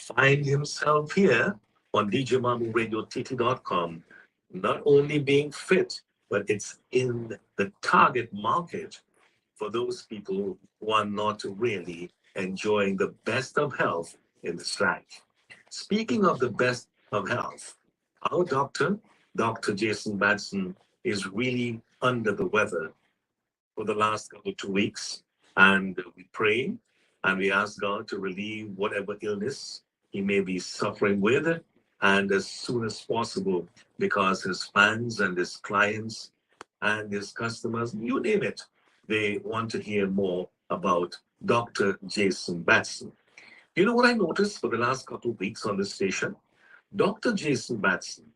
find himself here on djmamuradiott.com, not only being fit, but it's in the target market for those people who are not really enjoying the best of health in this life. Speaking of the best of health, our doctor, Dr. Jason Batson, is really under the weather for the last couple of 2 weeks. And we pray and we ask God to relieve whatever illness he may be suffering with, and as soon as possible, because his fans and his clients and his customers, you name it, they want to hear more about Dr. Jason Batson. You know what I noticed for the last couple of weeks on this station? Dr. Jason Batson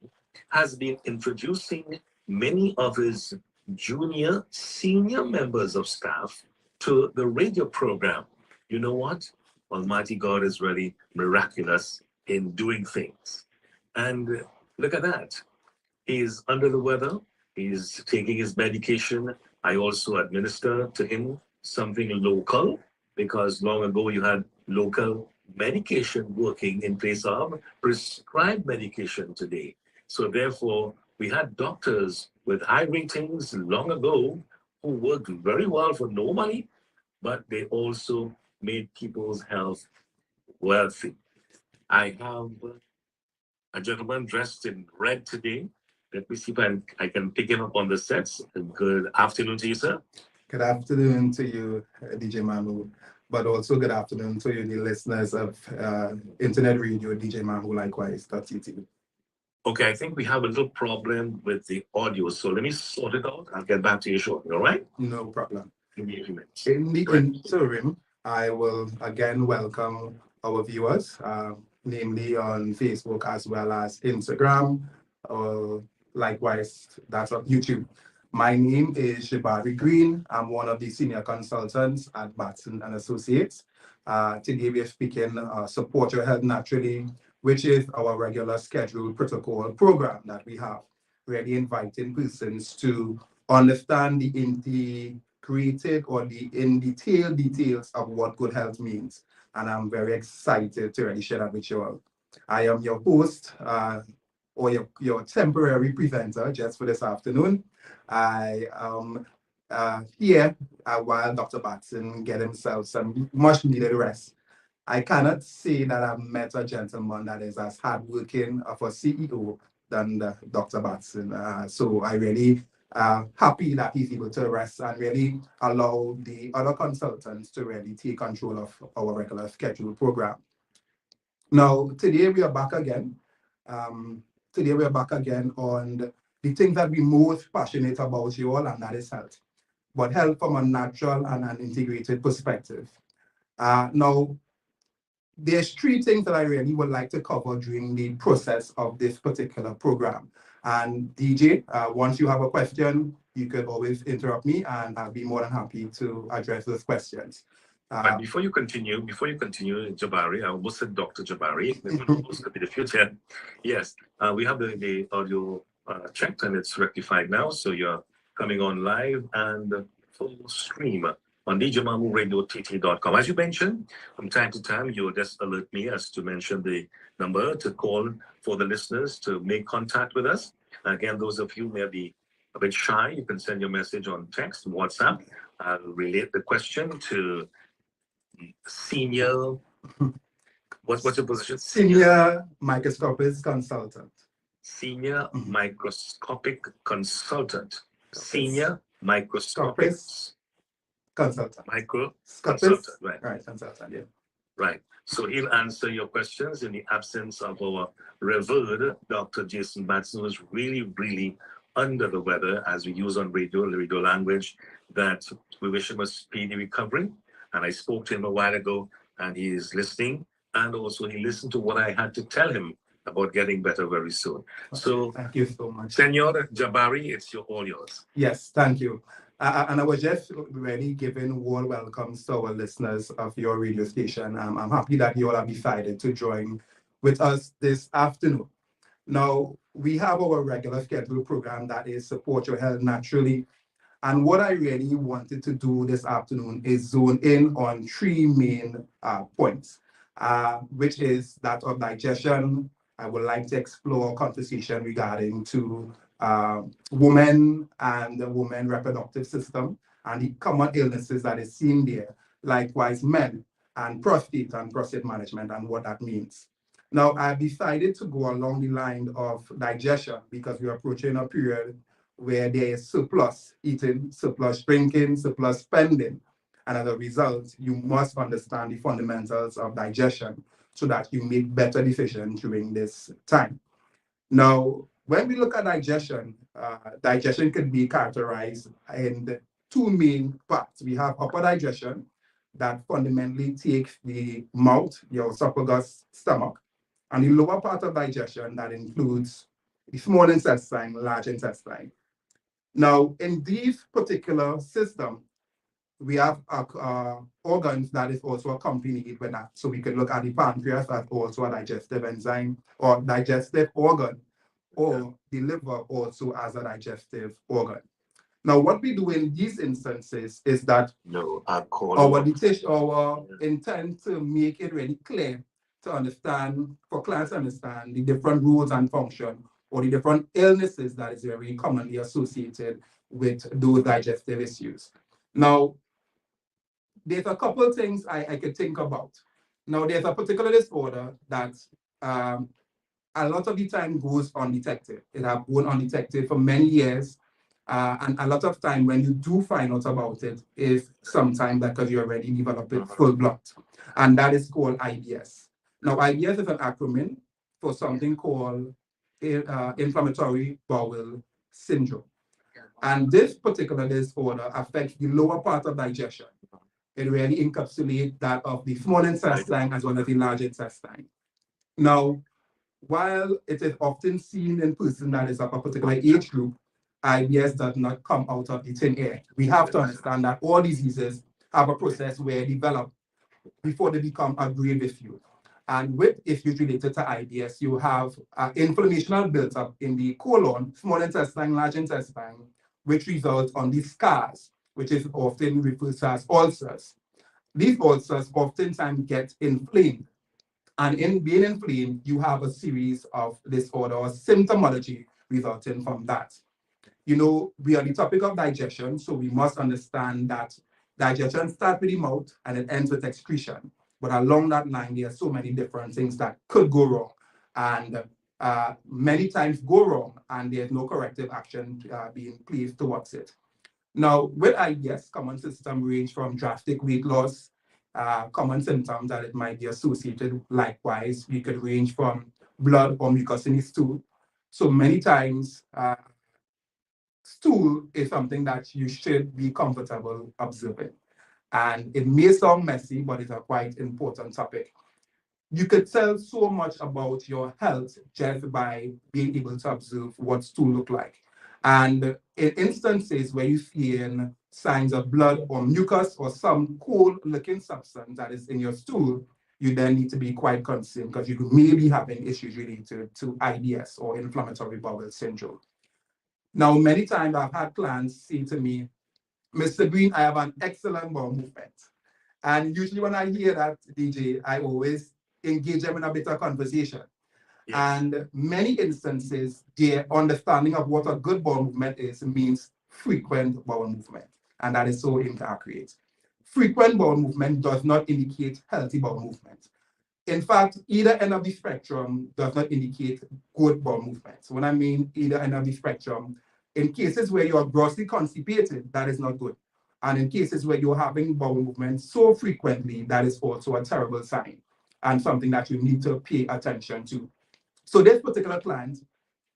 has been introducing many of his junior, senior members of staff to the radio program. You know what? Almighty God is really miraculous in doing things. And look at that. He's under the weather. He's taking his medication. I also administer to him something local, because long ago you had local medication working in place of prescribed medication today. So therefore, we had doctors with high ratings long ago who worked very well for no money, but they also made people's health wealthy. I have a gentleman dressed in red today. Let me see if I can pick him up on the sets. Good afternoon to you, sir. Good afternoon to you, DJ Mamu, but also good afternoon to you, the listeners of Internet Radio, DJ Mamu, likewise.tt. Okay, I think we have a little problem with the audio, so let me sort it out. I'll get back to you shortly, all right? No problem. Give me a few minutes. In the interim, I will again welcome our viewers, namely on Facebook as well as Instagram, likewise, that's on YouTube. My name is Jabari Green. I'm one of the senior consultants at Batson and Associates. Today we are speaking Support Your Health Naturally, which is our regular scheduled protocol program that we have, really inviting persons to understand the integrated or the in detail details of what good health means. And I'm very excited to really share that with you all. I am your host, or your temporary presenter just for this afternoon. I am here while Dr. Batson get himself some much needed rest. I cannot say that I've met a gentleman that is as hardworking of a CEO than Dr. Batson. So I really happy that he's able to rest and really allow the other consultants to really take control of our regular scheduled program. Now, today we are back again. Today we are back again on the things that we're most passionate about, you all, and that is health. But health from a natural and an integrated perspective. Now, there's three things that I really would like to cover during the process of this particular program. And DJ, once you have a question, you could always interrupt me and I'll be more than happy to address those questions. But before you continue, Jabari, I almost said Dr. Jabari, this could be the future. Yes, we have the audio checked and it's rectified now. So you're coming on live and full stream on djmamuradiott.com. As you mentioned, from time to time, you'll just alert me as to mention the number to call for the listeners to make contact with us. Again, those of you may be a bit shy, you can send your message on text, WhatsApp. I'll relate the question to senior, what's your position? Senior microscopist consultant. Senior microscopic consultant. Senior microscopic consultant. Consultant, right. Right, consultant, yeah. Right. So he'll answer your questions in the absence of our revered Dr. Jason Batson, who is really, really under the weather, as we use on radio language, that we wish him a speedy recovery. And I spoke to him a while ago, and he is listening. And also he listened to what I had to tell him about getting better very soon. So thank you so much. Senor Jabari, it's all yours. Yes, thank you. And I was just really giving warm welcomes to our listeners of your radio station. I'm happy that you all have decided to join with us this afternoon. Now, we have our regular scheduled program that is Support Your Health Naturally. And what I really wanted to do this afternoon is zone in on three main points. which is that of digestion. I would like to explore conversation regarding to women and the women reproductive system and the common illnesses that is seen there. Likewise, men and prostate management and what that means. Now, I've decided to go along the line of digestion because we're approaching a period where there is surplus eating, surplus drinking, surplus spending. And as a result, you must understand the fundamentals of digestion so that you make better decisions during this time. Now, when we look at digestion, digestion can be characterized in the two main parts. We have upper digestion that fundamentally takes the mouth, your esophagus, stomach, and the lower part of digestion that includes the small intestine, large intestine. Now, in these particular systems, we have organs that is also accompanied with that. So we can look at the pancreas as also a digestive enzyme or digestive organ, or the liver also as a digestive organ. Now, what we do in these instances is that our intent to make it really clear to understand, for clients to understand the different rules and function or the different illnesses that is very commonly associated with those digestive issues. Now, there's a couple of things I could think about. Now, there's a particular disorder that a lot of the time goes undetected. It has gone undetected for many years. And a lot of time when you do find out about it is sometimes because you already developed it full blood. And that is called IBS. Now, IBS is an acronym for something called inflammatory bowel syndrome. And this particular disorder affects the lower part of digestion. It really encapsulates that of the small intestine as well as the large intestine. Now, while it is often seen in person that is of a particular age group, IBS does not come out of the thin air. We have to understand that all diseases have a process where they develop before they become a grave issue. And with issues related to IBS, you have inflammation built up in the colon, small intestine, large intestine, which results on these scars, which is often referred to as ulcers. These ulcers oftentimes get inflamed. And in being inflamed, you have a series of disorder or symptomology resulting from that. You know, we are on the topic of digestion, so we must understand that digestion starts with the mouth and it ends with excretion. But along that line, there are so many different things that could go wrong. And many times go wrong, and there's no corrective action being placed towards it. Now, with IBS, common symptoms range from drastic weight loss, common symptoms that it might be associated. Likewise, we could range from blood or mucus in the stool. So many times, stool is something that you should be comfortable observing. And it may sound messy, but it's a quite important topic. You could tell so much about your health just by being able to observe what stool look like. And in instances where you see signs of blood or mucus or some cold-looking substance that is in your stool, you then need to be quite concerned because you may be having issues related to IBS or inflammatory bowel syndrome. Now, many times I've had clients say to me, Mr. Green, I have an excellent bowel movement. And usually when I hear that, DJ, I always engage them in a bit of conversation. Yes. And many instances, their understanding of what a good bowel movement is means frequent bowel movement. And that is so inaccurate. Frequent bowel movement does not indicate healthy bowel movement. In fact, either end of the spectrum does not indicate good bowel movement. So when I mean either end of the spectrum, in cases where you are grossly constipated, that is not good. And in cases where you're having bowel movements so frequently, that is also a terrible sign and something that you need to pay attention to. So this particular client,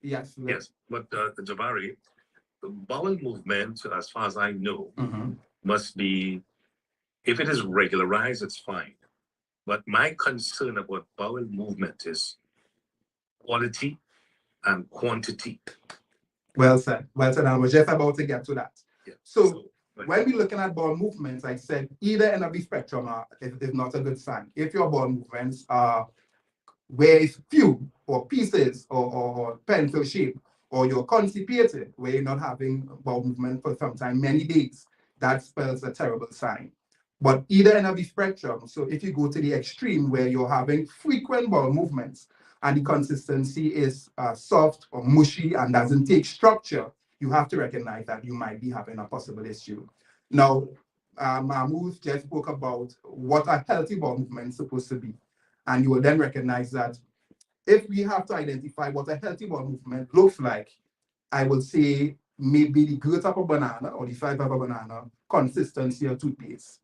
yes. Yes, but Jabari, the bowel movement, as far as I know, must be, if it is regularized, it's fine. But my concern about bowel movement is quality and quantity. Well said. Well said. I was just about to get to that. Yeah. So when we're looking at bowel movements, I said either end of the spectrum is not a good sign. If your bowel movements are where it's few or pieces or pencil shape, or you're constipated where you're not having bowel movement for some time, many days, that spells a terrible sign. But either end of the spectrum, so if you go to the extreme where you're having frequent bowel movements and the consistency is soft or mushy and doesn't take structure, you have to recognize that you might be having a possible issue. Now, Mahmoud just spoke about what a healthy bowel movement is supposed to be. And you will then recognize that if we have to identify what a healthy bowel movement looks like, I will say maybe the girth of a banana or the size of a banana, consistency of toothpaste.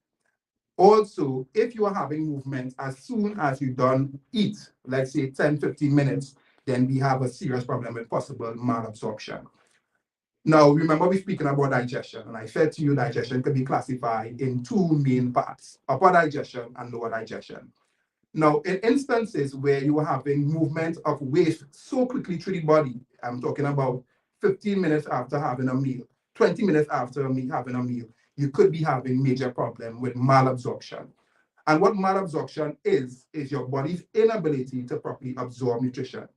Also, if you are having movement as soon as you done eat, let's say 10, 15 minutes, then we have a serious problem with possible malabsorption. Now, remember we're speaking about digestion, and I said to you digestion can be classified in two main parts, upper digestion and lower digestion. Now, in instances where you are having movement of waste so quickly through the body, I'm talking about 15 minutes after having a meal, 20 minutes after having a meal, you could be having major problem with malabsorption. And what malabsorption is your body's inability to properly absorb nutrition.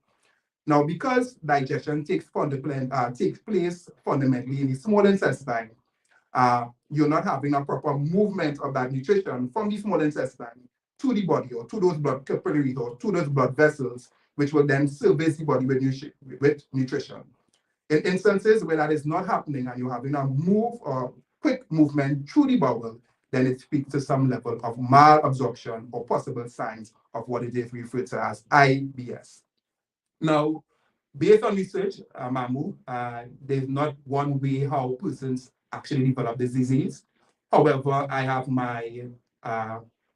Now, because digestion takes place fundamentally in the small intestine, you're not having a proper movement of that nutrition from the small intestine to the body or to those blood capillaries or to those blood vessels, which will then service the body with nutrition. In instances where that is not happening and you're having a move or quick movement through the bowel, then it speaks to some level of malabsorption or possible signs of what it is referred to as IBS. Now, based on research, Mamu, there's not one way how persons actually develop this disease. However, I have my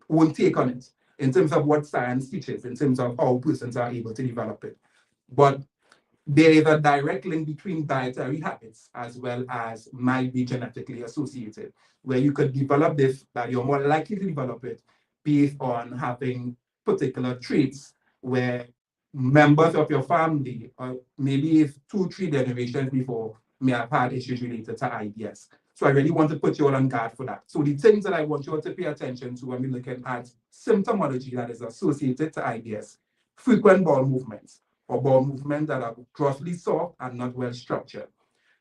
own take on it in terms of what science teaches, in terms of how persons are able to develop it. But there is a direct link between dietary habits as well as might be genetically associated, where you could develop this, that you're more likely to develop it based on having particular traits where members of your family, or maybe if 2, 3 generations before, may have had issues related to IBS. So I really want to put you all on guard for that. So the things that I want you all to pay attention to when we're looking at symptomology that is associated to IBS, frequent bowel movements, or bowel movements that are grossly soft and not well structured.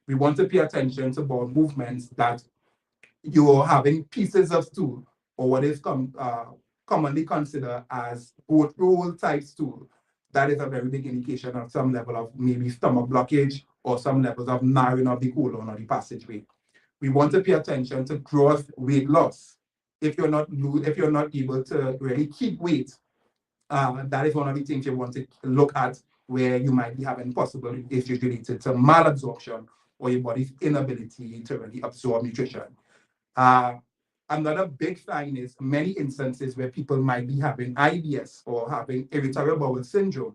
We want to pay attention to bowel movements that you're having pieces of stool, or what is commonly considered as boat roll type stool. That is a very big indication of some level of maybe stomach blockage or some levels of narrowing of the colon or the passageway. We want to pay attention to gross weight loss. If you're not able to really keep weight, that is one of the things you want to look at where you might be having possible issues related to malabsorption or your body's inability to really absorb nutrition. Uh, Another big sign is many instances where people might be having IBS or having irritable bowel syndrome.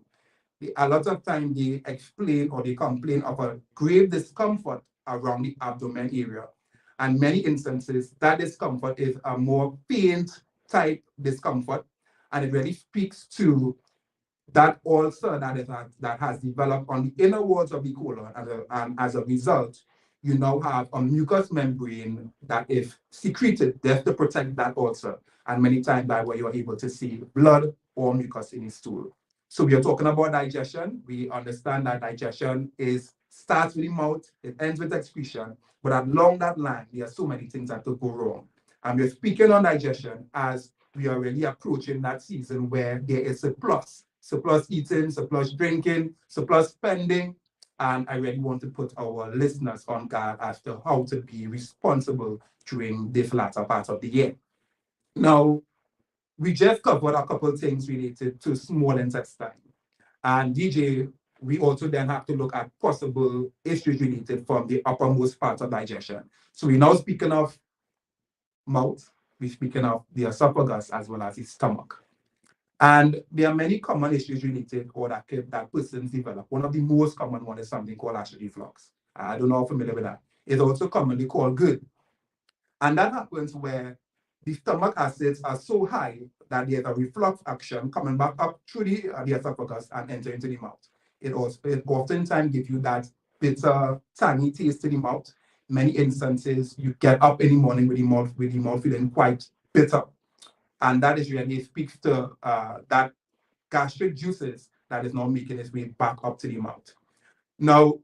A lot of time they explain or they complain of a grave discomfort around the abdomen area. And many instances, that discomfort is a more faint type discomfort, and it really speaks to that ulcer that has developed on the inner walls of the colon, and as a result, you now have a mucous membrane that is secreted just to protect that ulcer. And many times that's where you're able to see blood or mucus in the stool. So we are talking about digestion. We understand that digestion starts with the mouth, it ends with excretion, but along that line, there are so many things that could go wrong. And we're speaking on digestion as we are really approaching that season where there is surplus eating, surplus drinking, surplus spending. And I really want to put our listeners on guard as to how to be responsible during this latter part of the year. Now, we just covered a couple of things related to small intestine. And DJ, we also then have to look at possible issues related from the uppermost part of digestion. So we're now speaking of mouth, we're speaking of the esophagus as well as the stomach. And there are many common issues related or that persons develop. One of the most common one is something called acid reflux. I don't know how familiar with that. It's also commonly called GERD. And that happens where the stomach acids are so high that there's a reflux action coming back up through the esophagus and enter into the mouth. It oftentimes gives you that bitter, tangy taste to the mouth. Many instances, you get up in the morning with the mouth feeling quite bitter. And that is really speaks to that gastric juices that is now making its way back up to the mouth. Now,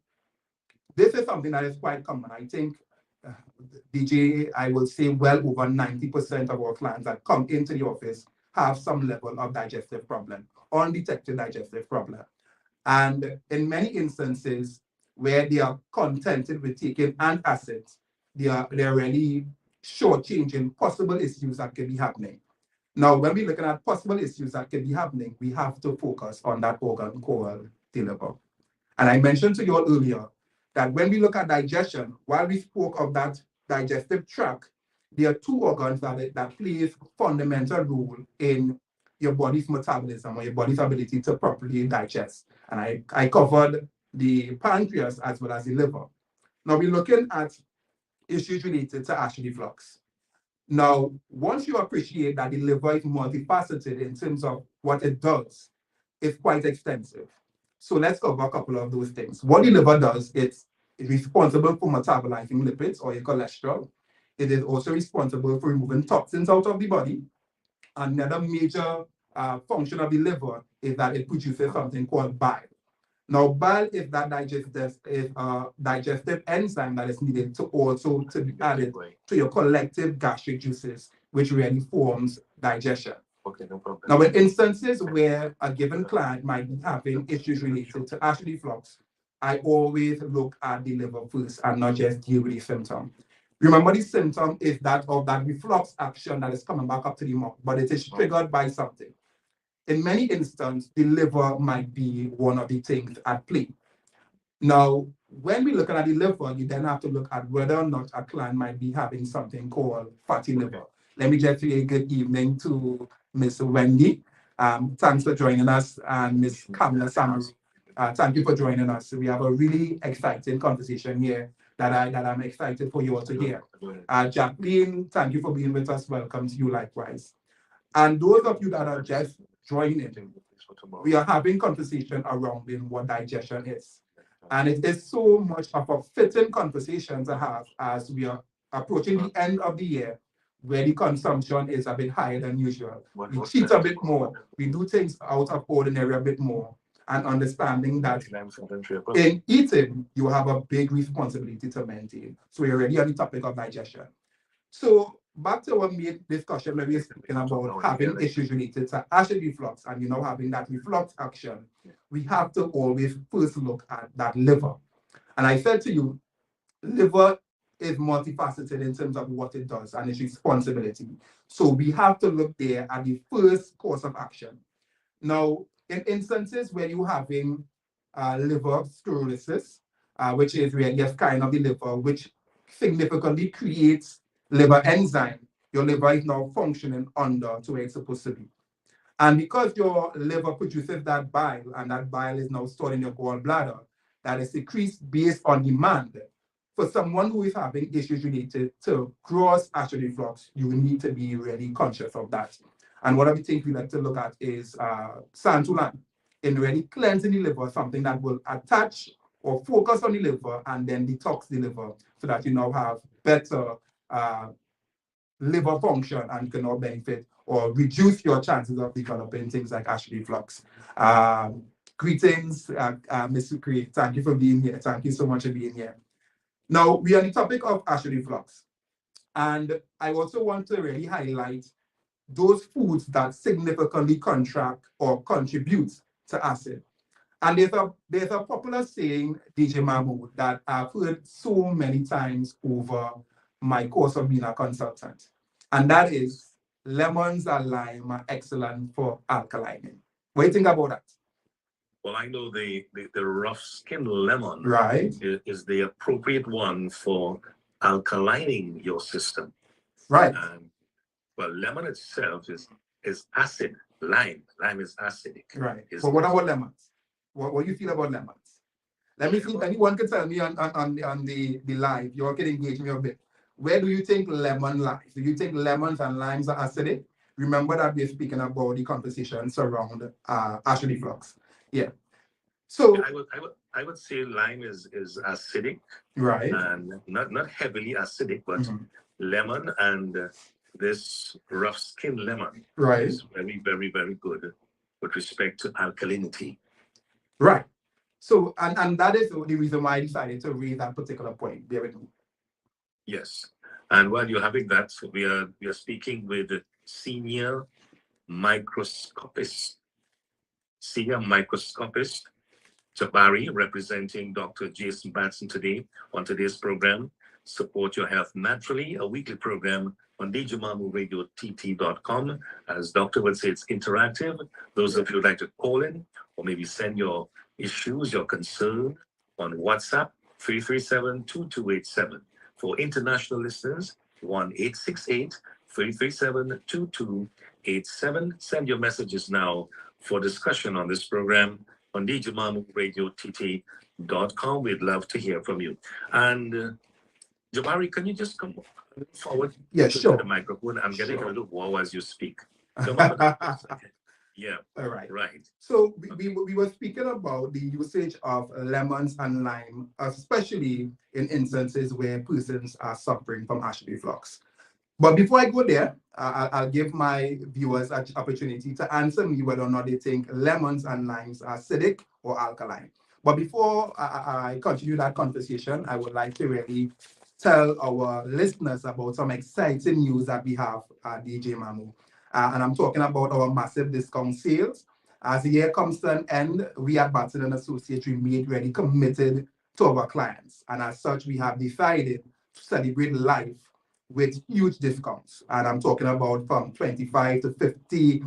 this is something that is quite common. I think DJ, I will say well over 90% of our clients that come into the office have some level of digestive problem, undetected digestive problem. And in many instances where they are contented with taking antacids, they're really shortchanging possible issues that could be happening. Now, when we're looking at possible issues that could be happening, we have to focus on that organ called the liver. And I mentioned to you all earlier that when we look at digestion, while we spoke of that digestive tract, there are two organs that play a fundamental role in your body's metabolism or your body's ability to properly digest. And I covered the pancreas as well as the liver. Now we're looking at issues related to acid reflux. Now, once you appreciate that the liver is multifaceted in terms of what it does, it's quite extensive. So let's cover a couple of those things. What the liver does, it's responsible for metabolizing lipids or your cholesterol. It is also responsible for removing toxins out of the body. Another major function of the liver is that it produces something called bile. Now, bile is that digestive enzyme that is needed to be added to your collective gastric juices, which really forms digestion. Okay, no problem. Now, in instances where a given client might be having issues related to acid reflux, I always look at the liver first and not just deal with the symptom. Remember, the symptom is that of that reflux action that is coming back up to the mouth, but it is triggered by something. In many instances, the liver might be one of the things at play. Now, when we look at the liver, you then have to look at whether or not a client might be having something called fatty liver. Let me just say a good evening to Miss Wendy. Thanks for joining us, and Miss Kamala Samaru. Thank you for joining us. We have a really exciting conversation here that I'm excited for you all to hear. Jacqueline, thank you for being with us. Welcome to you likewise. And those of you that are just joining, we are having conversation around what digestion is. And it is so much of a fitting conversation to have as we are approaching the end of the year, where the consumption is a bit higher than usual. We cheat a bit more. We do things out of ordinary a bit more. And understanding that in eating, you have a big responsibility to maintain. So we're already on the topic of digestion. So back to our main discussion where we're speaking about having issues related to acid reflux and having that reflux action, we have to always first look at that liver. And I said to you, liver is multifaceted in terms of what it does and its responsibility. So we have to look there at the first course of action. Now, in instances where you're having liver sclerosis, which is really a kind of the liver, which significantly creates liver enzyme, your liver is now functioning under to where it's supposed to be. And because your liver produces that bile, and that bile is now stored in your gallbladder, that is decreased based on demand. For someone who is having issues related to gross acid reflux, you need to be really conscious of that. And one of the things we like to look at is santulan, in really cleansing the liver, something that will attach or focus on the liver and then detox the liver so that you now have better liver function and can now benefit or reduce your chances of developing things like acid reflux. Greetings, Ms. Sukri. Thank you for being here. Thank you so much for being here. Now, we are on the topic of acid reflux. And I also want to really highlight those foods that significantly contract or contribute to acid. And there's a popular saying, DJ Mahmood, that I've heard so many times over my course of being a consultant. And that is, lemons and lime are excellent for alkalining. What do you think about that? Well, I know the rough skin lemon Right. is the appropriate one for alkalining your system. Right. Well, lemon itself is acid. Lime is acidic. Right. But what about lemons? What do you feel about lemons? Let me see if anyone can tell me on the live. You all can engage me a bit. Where do you think lemon lies? Do you think lemons and limes are acidic? Remember that we're speaking about the conversations around acid reflux. Yeah. So I would say lime is acidic. Right. And not heavily acidic, but lemon and this rough skin lemon is very, very, very good with respect to alkalinity. Right. So, and that is the reason why I decided to raise that particular point. Bear with me. Yes. And while you're having that, we are speaking with senior microscopist, senior microscopist Jabari, representing Dr. Jason Batson today on today's program, Support Your Health Naturally, a weekly program on djmamuradiott.com. As Doctor would say, it's interactive. Those of you who'd like to call in or maybe send your issues, your concern on WhatsApp, 337-2287. For international listeners, 1-868-337-2287. Send your messages now for discussion on this program on djmamuradiott.com. We'd love to hear from you. And Jabari, can you just come forward Yeah, to the sure. microphone? I'm getting a Sure. little wow as you speak. Come on. Yeah, All right. right. So we were speaking about the usage of lemons and lime, especially in instances where persons are suffering from acid reflux. But before I go there, I'll give my viewers an opportunity to answer me whether or not they think lemons and limes are acidic or alkaline. But before I continue that conversation, I would like to really tell our listeners about some exciting news that we have at DJ Mamu. And I'm talking about our massive discount sales. As the year comes to an end, we at Batson and Associates remain really committed to our clients. And as such, we have decided to celebrate life with huge discounts. And I'm talking about from 25 to 50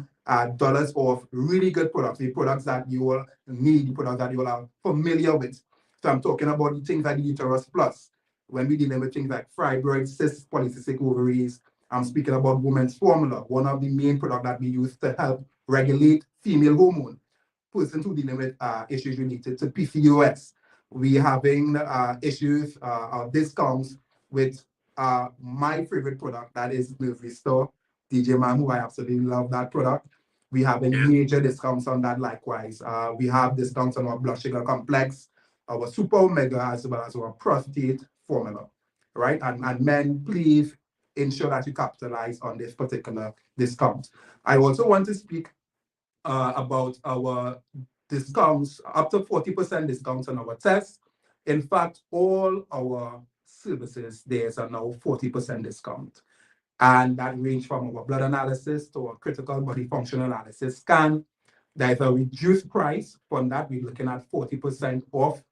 dollars off really good products, the products that you will need, the products that you will are familiar with. So I'm talking about the things like the Uterus Plus. When we dealing with things like fibroids, cysts, polycystic ovaries, I'm speaking about women's formula, one of the main products that we use to help regulate female hormone. Persons who dealing with issues related to PCOS. We having issues discounts with my favorite product, that is Nerve Restore, DJ Man, who I absolutely love that product. We have a major discounts on that likewise. We have discounts on our blood sugar complex, our super omega, as well as our prostate formula, right? And men, please ensure that you capitalize on this particular discount. I also want to speak about our discounts, up to 40% discounts on our tests. In fact, all our services, there's a now 40% discount. And that range from our blood analysis to our critical body function analysis scan. There's a reduced price. From that, we're looking at 40% off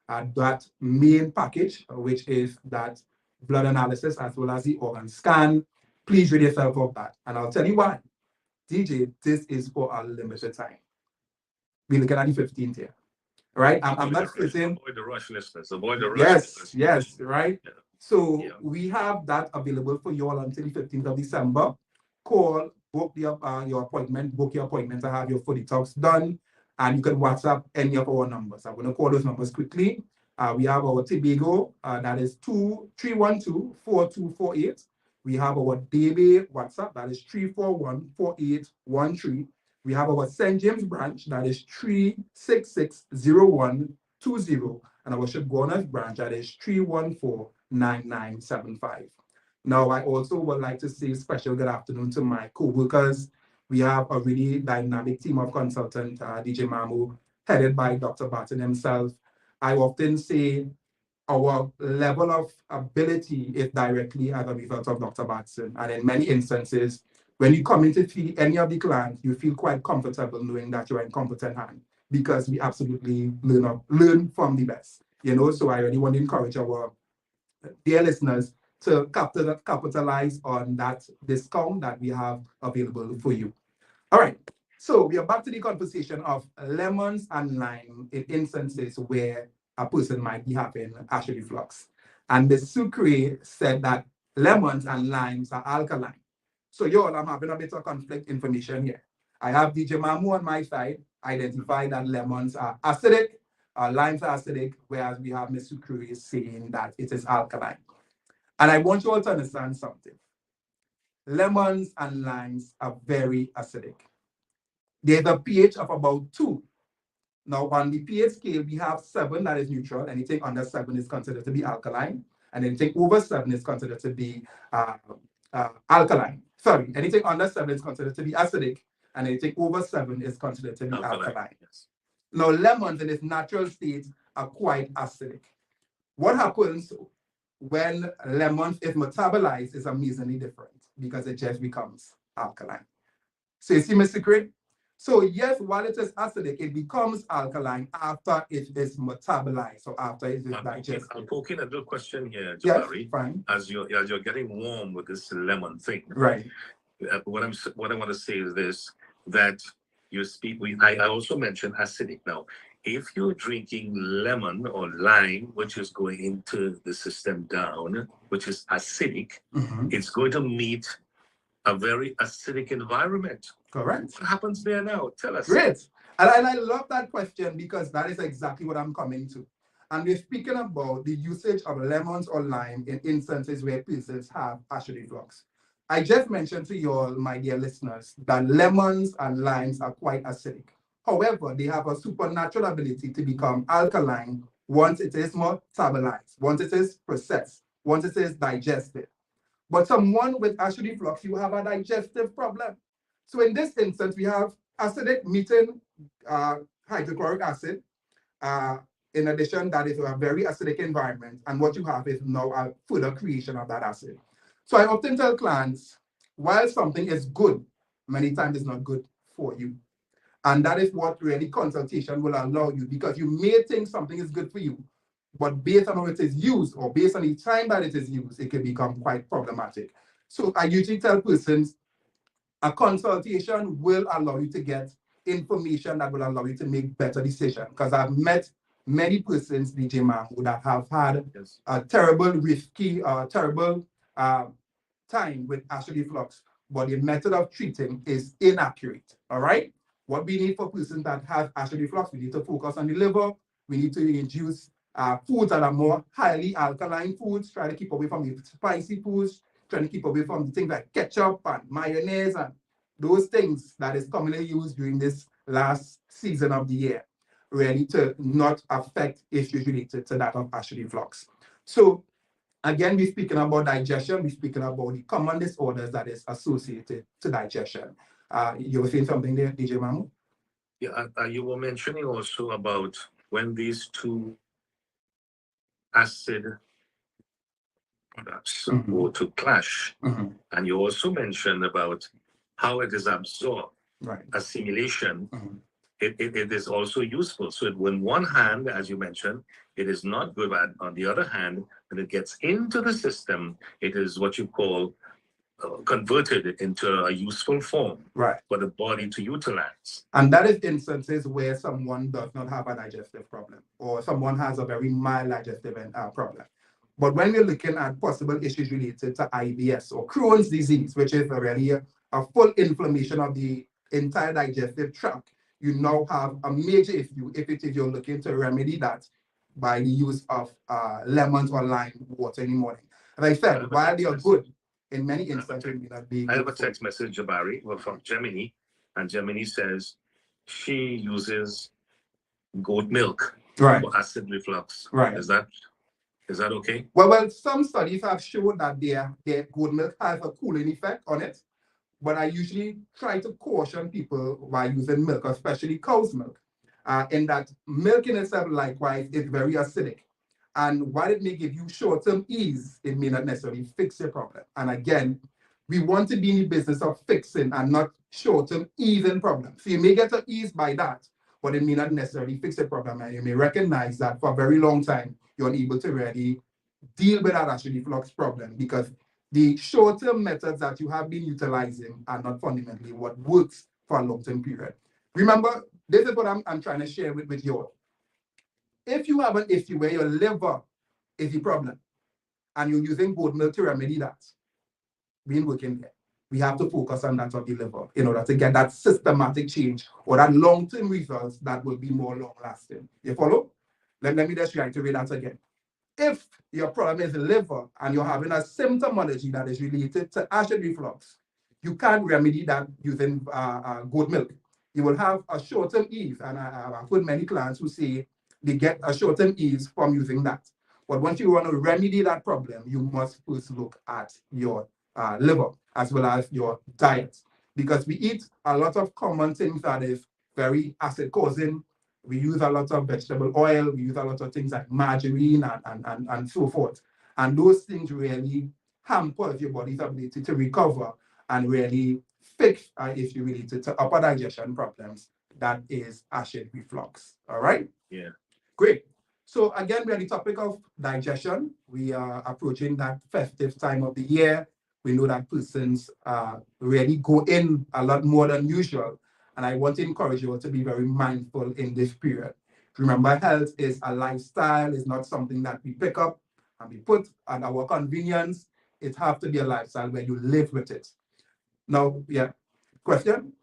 that main package, which is that blood analysis as well as the organ scan. Please read yourself of that. And I'll tell you why. DJ, this is for a limited time. We're looking at the 15th here, right? I'm not sitting. Avoid the rush, listeners. Avoid the rush. Yes, right? Yeah. So we have that available for you all until the 15th of December. Call, book your appointment, book your appointment to have your fully talks done, and you can WhatsApp any of our numbers. I'm going to call those numbers quickly. We have our Tobago, that is 312-4248. We have our daily WhatsApp, that is 341-4813. We have our St. James branch, that is 366-0120. And our Chaguanas branch, that is 314-9975. Now, I also would like to say special good afternoon to my co-workers. We have a really dynamic team of consultants, DJ Mamu, headed by Dr. Batson himself. I often say our level of ability is directly as a result of Dr. Batson. And in many instances, when you come into see any of the clients, you feel quite comfortable knowing that you're in competent hands, because we absolutely learn from the best. So I really want to encourage our dear listeners to capitalize on that discount that we have available for you. All right. So we are back to the conversation of lemons and lime in instances where a person might be having acid reflux. And the Sucre said that lemons and limes are alkaline. So y'all, I'm having a bit of conflict information here. I have DJ Mamu on my side, identify that lemons are acidic, limes are acidic, whereas we have Ms. Sucre saying that it is alkaline. And I want you all to understand something. Lemons and limes are very acidic. There's a pH of about 2. Now, on the pH scale, we have 7 that is neutral. Anything under 7 is considered to be alkaline. And anything over 7 is considered to be alkaline. Sorry, anything under 7 is considered to be acidic. And anything over 7 is considered to be alkaline. Yes. Now, lemons in its natural state are quite acidic. What happens when lemon is metabolized, is amazingly different because it just becomes alkaline. So you see my secret? So yes, while it is acidic, it becomes alkaline after it is metabolized, or after it is digested. I'm poking a little question here, Yes, Jabari. fine. As you're getting warm with this lemon thing, Right. What I want to say is this: that you speak. I also mentioned acidic. Now, if you're drinking lemon or lime, which is going into the system down, which is acidic, it's going to meet a very acidic environment. Correct. What happens there now? Tell us. Great. And I love that question because that is exactly what I'm coming to. And we're speaking about the usage of lemons or lime in instances where patients have acid reflux. I just mentioned to you all, my dear listeners, that lemons and limes are quite acidic. However, they have a supernatural ability to become alkaline once it is metabolized, once it is processed, once it is digested. But someone with acid reflux, you have a digestive problem. So in this instance, we have acidic meeting hydrochloric acid. In addition, that is a very acidic environment. And what you have is now a further creation of that acid. So I often tell clients, while something is good, many times it's not good for you. And that is what really consultation will allow you, because you may think something is good for you, but based on how it is used or based on the time that it is used, it can become quite problematic. So I usually tell persons, a consultation will allow you to get information that will allow you to make better decisions. Because I've met many persons, DJ Man, who that have had a terrible, risky, terrible time with acid reflux, but the method of treating is inaccurate. All right. What we need for persons that have acid reflux, we need to focus on the liver. We need to introduce foods that are more highly alkaline foods. Try to keep away from the spicy foods. Trying to keep away from the things like ketchup and mayonnaise and those things that is commonly used during this last season of the year, really to not affect issues related to that of acid reflux. So again, we're speaking about digestion. We're speaking about the common disorders that is associated to digestion. You were saying something there, DJ Mamu? Yeah, you were mentioning also about when these two acid products go to clash. And you also mentioned about how it is absorbed, right? Assimilation. It is also useful. So when one hand, as you mentioned, it is not good, but on the other hand, when it gets into the system, it is what you call converted into a useful form, right, for the body to utilize. And that is instances where someone does not have a digestive problem, or someone has a very mild digestive problem. But when we're looking at possible issues related to IBS or Crohn's disease, which is really a full inflammation of the entire digestive tract, you now have a major issue if it is you're looking to remedy that by the use of lemons or lime water in the morning. As I said, while they are good, in many instances, it may not be. I have a text message, Jabari, from Gemini, and Gemini says she uses goat milk, right, for acid reflux. Right. Is that okay? Well, some studies have shown that their goat milk has a cooling effect on it, but I usually try to caution people by using milk, especially cow's milk, in that milk in itself, likewise, is very acidic. And while it may give you short-term ease, it may not necessarily fix your problem. And again, we want to be in the business of fixing and not short-term easing problems. So you may get an ease by that, but it may not necessarily fix the problem. And you may recognize that for a very long time, you're unable to really deal with that acid reflux problem, because the short-term methods that you have been utilizing are not fundamentally what works for a long-term period. Remember, this is what I'm trying to share with you all. If you have an issue where your liver is the problem and you're using goat milk to remedy that, we ain't working there. We have to focus on that of the liver in order to get that systematic change or that long-term results that will be more long-lasting. You follow? Let me just reiterate that again. If your problem is the liver and you're having a symptomology that is related to acid reflux, you can't remedy that using goat milk. You will have a short-term ease, and I've heard many clients who say they get a short-term ease from using that. But once you want to remedy that problem, you must first look at your liver as well as your diet, because we eat a lot of common things that is very acid-causing. We use a lot of vegetable oil. We use a lot of things like margarine and so forth. And those things really hamper your body's ability to recover and really fix, if you related to upper digestion problems, that is acid reflux. All right? Yeah. Great. So again, we're on the topic of digestion. We are approaching that festive time of the year. We know that persons really go in a lot more than usual. And I want to encourage you all to be very mindful in this period. Remember, health is a lifestyle. It's not something that we pick up and we put at our convenience. It has to be a lifestyle where you live with it. Now, yeah, question?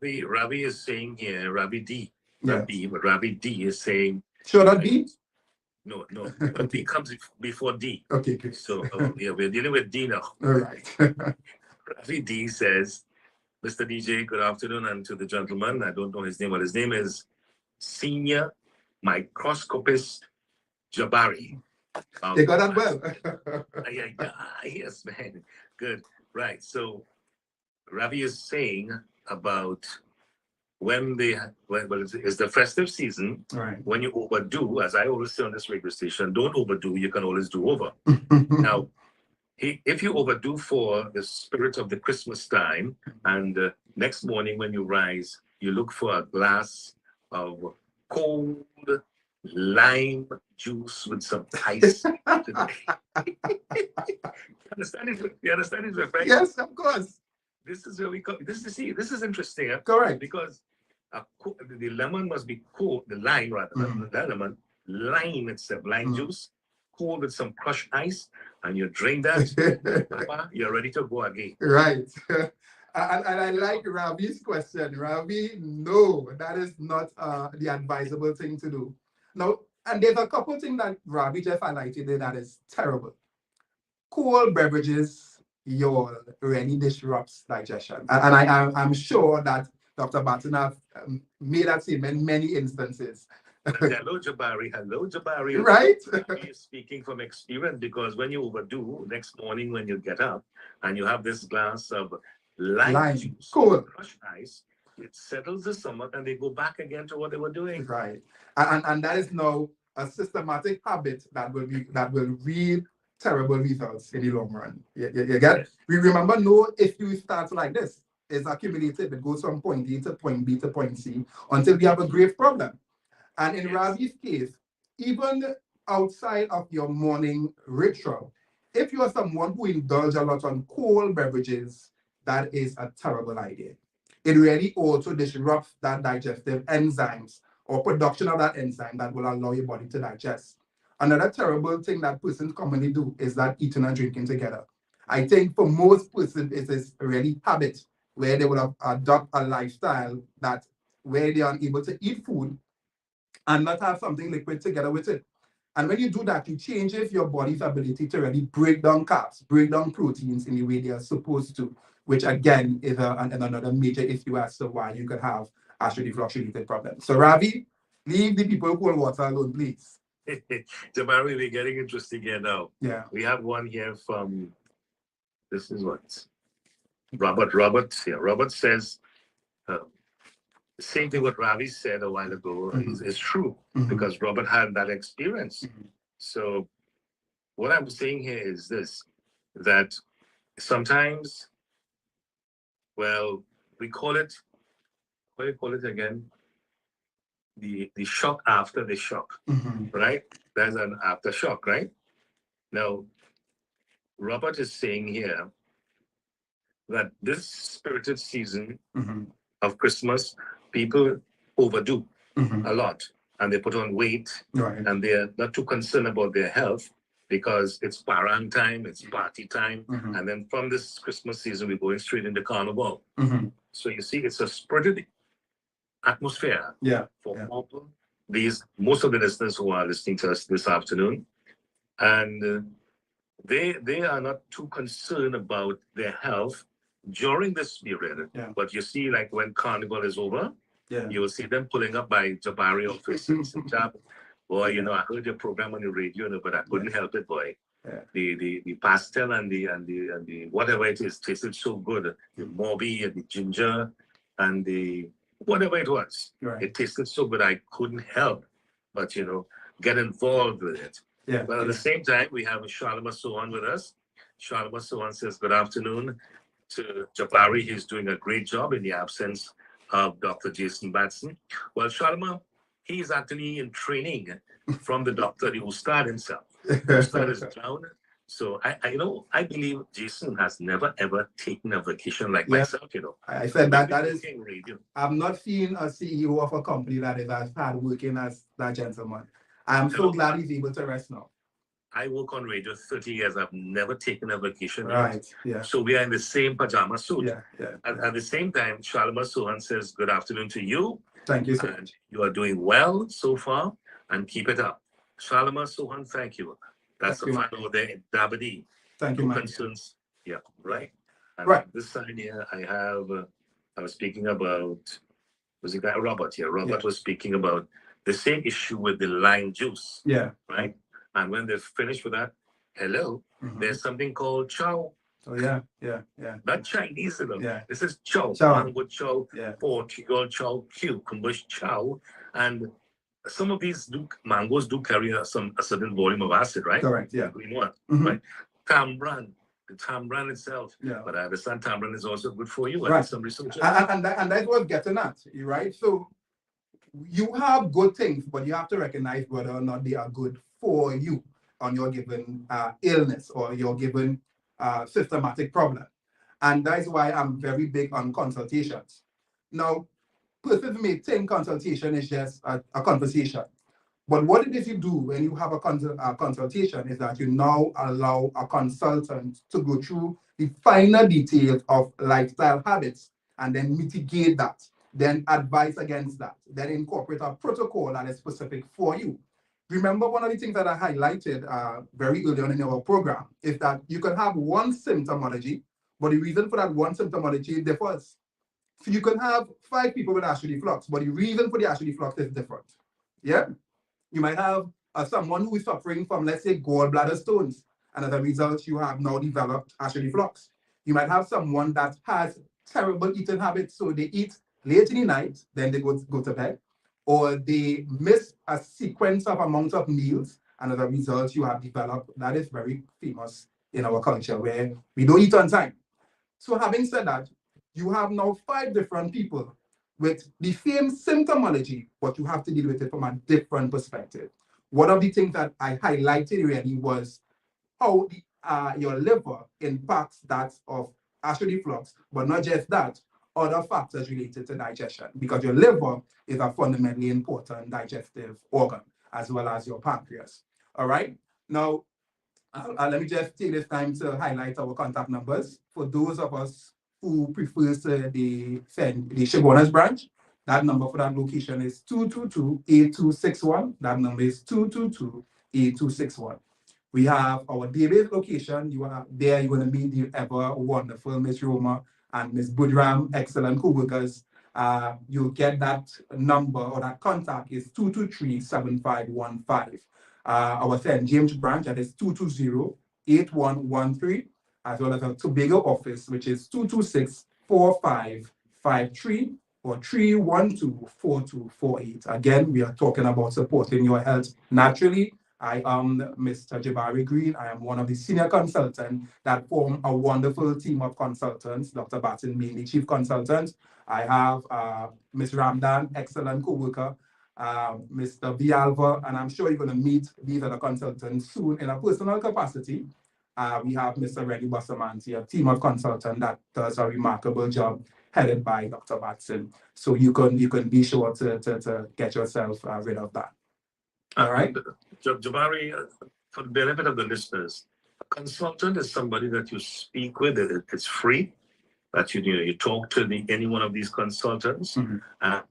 Ravi is saying here, Ravi D, not Yeah. B, but Ravi D is saying. Should that be? No. Okay. B comes before D. Okay, good. So yeah, we're dealing with D now. All right. Ravi D says, Mr. DJ, good afternoon, and to the gentleman, I don't know his name, but his name is Senior Microscopist Jabari. You got that well. Yeah, yes, man. Good. Right. So Ravi is saying about when it's the festive season, Right. when you overdo, as I always say on this radio station, don't overdo, you can always do over. Now, if you overdo for the spirit of the Christmas time, and next morning when you rise, you look for a glass of cold lime juice with some ice. You understand it, right? Yes, of course. This is where we come. This is interesting. Correct. Because the lemon must be cold, the lime rather, not the lemon, lime itself, lime juice, cold with some crushed ice, and you drink that, Papa, you're ready to go again. Right. and I like Ravi's question. Ravi, no, that is not the advisable thing to do. Now, and there's a couple things that Ravi just highlighted there that is terrible. Cold beverages, y'all, really disrupts digestion. And I'm sure that Dr. Batson have made that statement in many instances. Hello, Jabari. Right? He is speaking from experience, because when you overdo, next morning when you get up and you have this glass of lime juice, cold, crushed ice, it settles the stomach and they go back again to what they were doing. Right. And that is now a systematic habit that will yield terrible results in the long run. You get it? We remember, no, if you start like this, it's accumulated. It goes from point A to point B to point C until we have a grave problem. And in Ravi's case, even outside of your morning ritual, if you are someone who indulges a lot on cold beverages, that is a terrible idea. It really also disrupts that digestive enzymes or production of that enzyme that will allow your body to digest. Another terrible thing that persons commonly do is that eating and drinking together. I think for most persons, it is really habit where they will adopt a lifestyle that where they are unable to eat food and not have something liquid together with it. And when you do that, you changes your body's ability to really break down carbs, break down proteins in the way they are supposed to, which again is another major issue as to why you could have acid reflux related problems. So Ravi, leave the people cold water alone, please. Jabari, we're getting interesting here now. Yeah. We have one here from, this is what? Robert says, the same thing what Ravi said a while ago is true, because Robert had that experience. So what I'm saying here is this, that sometimes, well, we call it, what do you call it again? The shock after the shock, right? There's an aftershock, right? Now, Robert is saying here that this spirited season of Christmas, people overdo a lot, and they put on weight, and they're not too concerned about their health because it's parang time, it's party time, and then from this Christmas season, we're going straight into Carnival. So you see, it's a spirited atmosphere for all most of the listeners who are listening to us this afternoon, and they are not too concerned about their health during this period. But you see, like when Carnival is over, you will see them pulling up by Jabari office and say, boy, you know, I heard your program on the radio, but I couldn't help it, boy. The pastel and the whatever it is tasted so good. The morbi and the ginger and the whatever it was. It tasted so good I couldn't help but, you know, get involved with it. Yeah. But at the same time, we have Shalama Sohan with us. Shalama Sohan says, good afternoon to Jabari. He's doing a great job in the absence of Dr. Jason Batson. Well, Shalama, he's actually in training from the doctor, the Ustad himself. The Ustad is down. So I believe Jason has never ever taken a vacation like myself. I said that is. Radio. I've not seen a CEO of a company that is as hard working as that gentleman. I'm so glad he's able to rest now. I work on radio 30 years. I've never taken a vacation right. yet. Yeah. So we are in the same pajama suit. Yeah. At the same time, Shalama Sohan says, good afternoon to you. Thank you so much. You are doing well so far, and keep it up. Shalama Sohan, thank you. That's a fan over there in Dabadi. Thank you, no concerns. Yeah, right. And right. This side here, I was speaking about, was it that Robert here? Robert was speaking about the same issue with the lime juice. Yeah. Right. And when they're finished with that, there's something called chow. Oh, yeah. Not Chinese, Yeah. This is chow. Mango chow, Portugal chow, cucumber chow. And some of these mangoes do carry a certain volume of acid, right? Correct, yeah. The green one, right? The tamarind itself. Yeah. But I understand tamarind is also good for you. Right. Some research. And that's what getting at, right? So you have good things, but you have to recognize whether or not they are good for you on your given illness or your given systematic problem. And that's why I'm very big on consultations. Now, persons may think consultation is just a conversation. But what it is you do when you have a consultation is that you now allow a consultant to go through the finer details of lifestyle habits and then mitigate that, then advise against that, then incorporate a protocol that is specific for you. Remember, one of the things that I highlighted very early on in our program is that you can have one symptomology, but the reason for that one symptomology differs. So you can have 5 people with acid reflux, but the reason for the acid reflux is different. Yeah? You might have someone who is suffering from, let's say, gallbladder stones, and as a result, you have now developed acid reflux. You might have someone that has terrible eating habits, so they eat late in the night, then they go to bed, or they miss a sequence of amounts of meals, and as a result, you have developed, that is very famous in our culture, where we don't eat on time. So having said that, you have now 5 different people with the same symptomology, but you have to deal with it from a different perspective. One of the things that I highlighted really was how your liver impacts that of acid reflux, but not just that, other factors related to digestion, because your liver is a fundamentally important digestive organ, as well as your pancreas. All right? Now, let me just take this time to highlight our contact numbers. For those of us who prefers the Chaguanas branch, that number for that location is 222-8261. That number is 222-8261. We have our database location. You are there, you're going to meet the ever wonderful Miss Roma and Miss Budram, excellent co-workers. You'll get that number or that contact is 223-7515. Our St. James branch, that is 220-8113. As well as our Tobago office, which is 226-4553 or 312-4248. Again, we are talking about supporting your health naturally. I am Mr. Jabari Green. I am one of the senior consultants that form a wonderful team of consultants. Dr. Batson being the chief consultant. I have Ms. Ramdan, excellent co-worker, Mr. Vialva, and I'm sure you're going to meet these other consultants soon in a personal capacity. We have Mr. Reddy Basamanti, a team of consultants that does a remarkable job headed by Dr. Batson. So you can be sure to get yourself rid of that. All right. Jabari, for the benefit of the listeners, a consultant is somebody that you speak with. It's free. That you talk to any one of these consultants,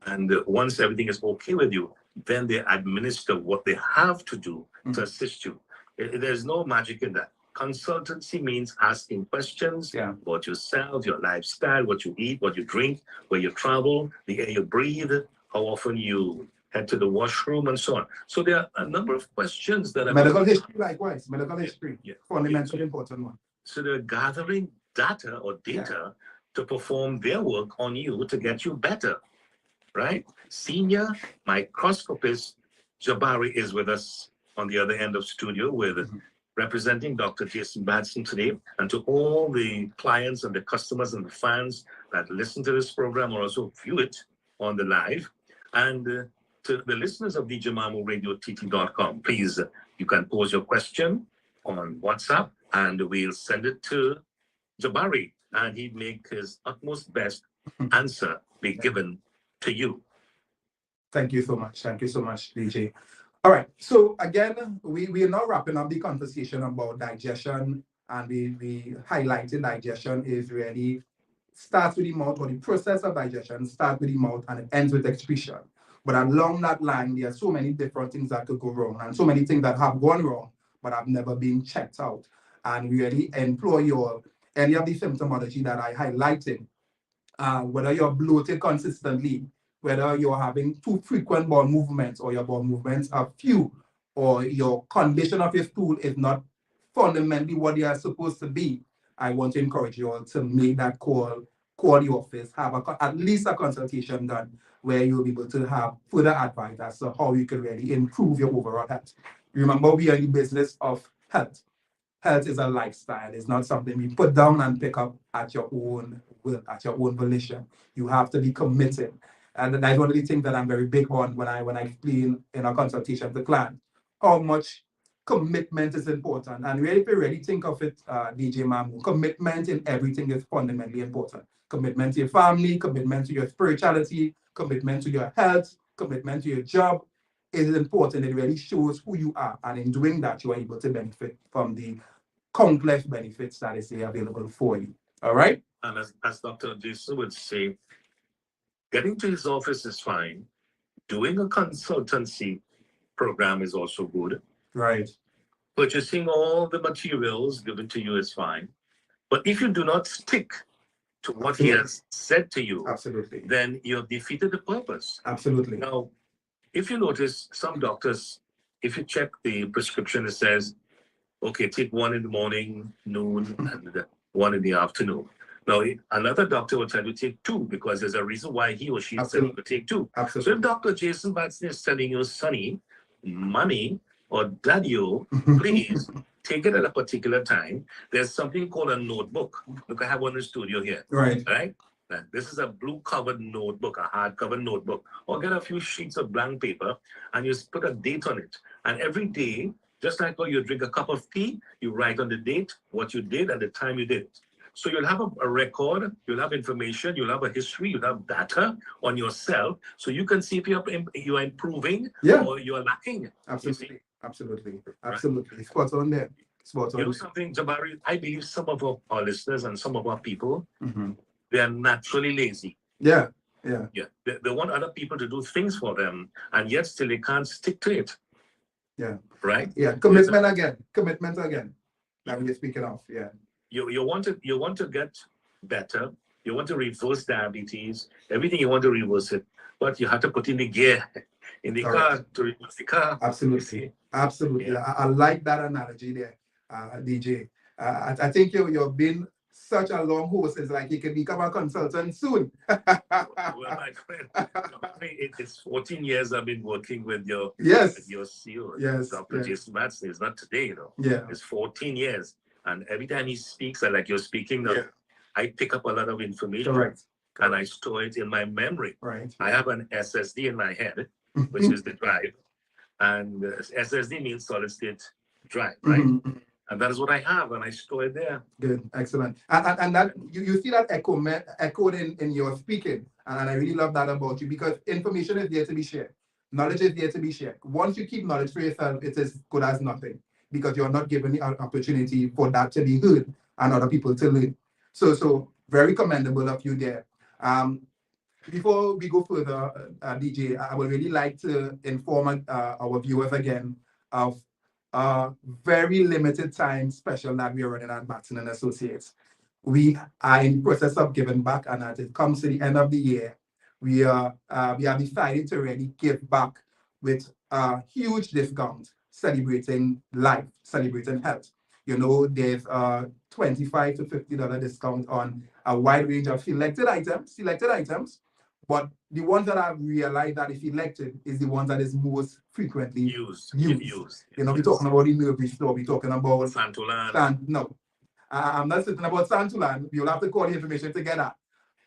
and once everything is okay with you, then they administer what they have to do to assist you. There's no magic in that. Consultancy means asking questions about yourself, your lifestyle, what you eat, what you drink, where you travel, the air you breathe, how often you head to the washroom, and so on. So there are a number of questions that are medical history, likewise, medical history, fundamentally important one. So they're gathering data to perform their work on you to get you better, right? Senior microscopist Jabari is with us on the other end of studio with representing Dr. Jason Batson today, and to all the clients and the customers and the fans that listen to this program or also view it on the live, and to the listeners of DJMamuRadioTT.com, please, you can pose your question on WhatsApp and we'll send it to Jabari, and he'd make his utmost best answer be given to you. Thank you so much. Thank you so much, DJ. All right. So again, we are now wrapping up the conversation about digestion, and we highlighting digestion is really starts with the mouth, or the process of digestion starts with the mouth and it ends with excretion. But along that line, there are so many different things that could go wrong, and so many things that have gone wrong but have never been checked out. And we really employ your any of the symptomology that I highlighted, whether you're bloated consistently, whether you're having too frequent bowel movements or your bowel movements are few, or your condition of your stool is not fundamentally what they are supposed to be, I want to encourage you all to make that call the office, have at least a consultation done where you'll be able to have further advice as to how you can really improve your overall health. Remember, we are in the business of health. Health is a lifestyle. It's not something we put down and pick up at your own will, at your own volition. You have to be committed. And that's one of the things that I'm very big on when I explain in a consultation to clients, how much commitment is important. And really, if you really think of it, DJ Mamu, commitment in everything is fundamentally important. Commitment to your family, commitment to your spirituality, commitment to your health, commitment to your job is important. It really shows who you are. And in doing that, you are able to benefit from the countless benefits that is available for you. All right? And as Dr. Jason would say, getting to his office is fine. Doing a consultancy program is also good. Right. Purchasing all the materials given to you is fine. But if you do not stick to what he has said to you, absolutely, then you've defeated the purpose. Absolutely. Now, if you notice, some doctors, if you check the prescription, it says, okay, take one in the morning, noon, and one in the afternoon. Now, another doctor will tell you take two because there's a reason why he or she is telling you to take two. Absolutely. So if Dr. Jason Batson is telling you, Sonny, money, or daddy, please take it at a particular time. There's something called a notebook. Look, I have one in the studio here. Right. Right? This is a blue-covered notebook, a hard-covered notebook. Or get a few sheets of blank paper and you put a date on it. And every day, just like when you drink a cup of tea, you write on the date what you did and the time you did it. So you'll have a record, you'll have information, you'll have a history, you'll have data on yourself, so you can see if you're improving or you're lacking. Absolutely. Absolutely. Absolutely. Right. Spot on there. Spot on. You know something, Jabari? I believe some of our listeners and some of our people, they are naturally lazy. Yeah. They want other people to do things for them, and yet still they can't stick to it. Yeah. Right? Yeah. Commitment again. That we're speaking of. Yeah. You want to get better. You want to reverse diabetes. Everything you want to reverse it, but you have to put in the gear in the car to reverse the car. Absolutely. Yeah. I like that analogy there, DJ. I think you've been such a long host. It's like you can become a consultant soon. Well, my friend, it's 14 years I've been working with your CEO, Dr. Jason Batson. It's not today, It's 14 years. And every time he speaks, like you're speaking now, I pick up a lot of information and I store it in my memory. Right. I have an SSD in my head, which is the drive. And SSD means solid state drive, right? And that is what I have, and I store it there. Good, excellent. And that you see that echoed in your speaking. And I really love that about you, because information is there to be shared. Knowledge is there to be shared. Once you keep knowledge for yourself, it is good as nothing, because you're not given the opportunity for that to be heard and other people to learn. So very commendable of you there. Before we go further, DJ, I would really like to inform our viewers again of a very limited time special that we are running at Batson and Associates. We are in the process of giving back, and as it comes to the end of the year, we have decided to really give back with a huge discount, celebrating life, celebrating health. There's a $25 to $50 discount on a wide range of selected items, But the ones that I've realized that if elected is the ones that is most frequently used. You know, we're talking about the nerve restore, we're talking about Santolan. no. I'm not saying about Santolan. You'll have to call the information together.